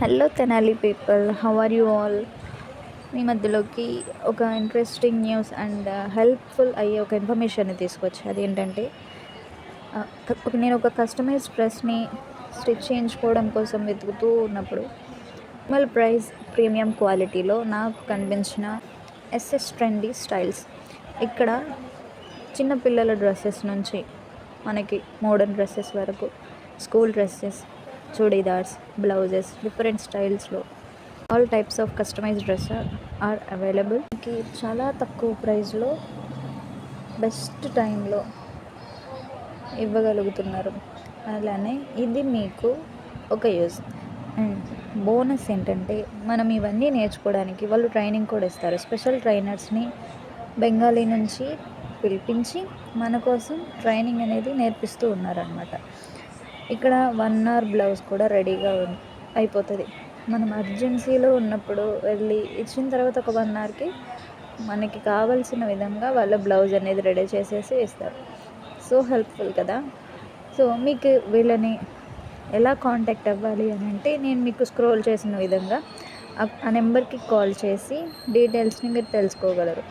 Hello Tenali people, how are you all? మీ మధ్యలోకి ఒక ఇంట్రెస్టింగ్ న్యూస్ అండ్ హెల్ప్ఫుల్ అయ్యే ఒక ఇన్ఫర్మేషన్ని తీసుకొచ్చి, అదేంటంటే నేను ఒక కస్టమైజ్ డ్రెస్ని స్టిచ్ చేయించుకోవడం కోసం వెతుకుతూ ఉన్నప్పుడు మినిమల్ ప్రైస్ ప్రీమియం క్వాలిటీలో నాకు కనిపించిన ఎస్ఎస్ ట్రెండీ స్టైల్స్. ఇక్కడ చిన్నపిల్లల డ్రెస్సెస్ నుంచి మనకి మోడర్న్ డ్రెస్సెస్ వరకు, school dresses, churidars, blouses, different స్టైల్స్లో all types of customised dress are available. మనకి చాలా తక్కువ ప్రైస్లో బెస్ట్ టైంలో ఇవ్వగలుగుతున్నారు. అలానే ఇది మీకు ఒక యూజ్. అండ్ బోనస్ ఏంటంటే, మనం ఇవన్నీ నేర్చుకోవడానికి వాళ్ళు ట్రైనింగ్ కూడా ఇస్తారు. స్పెషల్ ట్రైనర్స్ని బెంగాలీ నుంచి పిలిపించి మన కోసం ట్రైనింగ్ అనేది నేర్పిస్తూ ఉన్నారనమాట. ఇక్కడ 1 అవర్ బ్లౌజ్ కూడా రెడీగా అయిపోతుంది. మనం అర్జెన్సీలో ఉన్నప్పుడు వెళ్ళి ఇచ్చిన తర్వాత ఒక 1 అవర్కి మనకి కావాల్సిన విధంగా వాళ్ళ బ్లౌజ్ అనేది రెడీ చేసేసి ఇస్తారు. సో హెల్ప్ఫుల్ కదా. సో మీకు వీళ్ళని ఎలా కాంటాక్ట్ అవ్వాలి అని అంటే, నేను మీకు స్క్రోల్ చేసిన విధంగా ఆ నెంబర్కి కాల్ చేసి డీటెయిల్స్ని మీరు తెలుసుకోగలరు.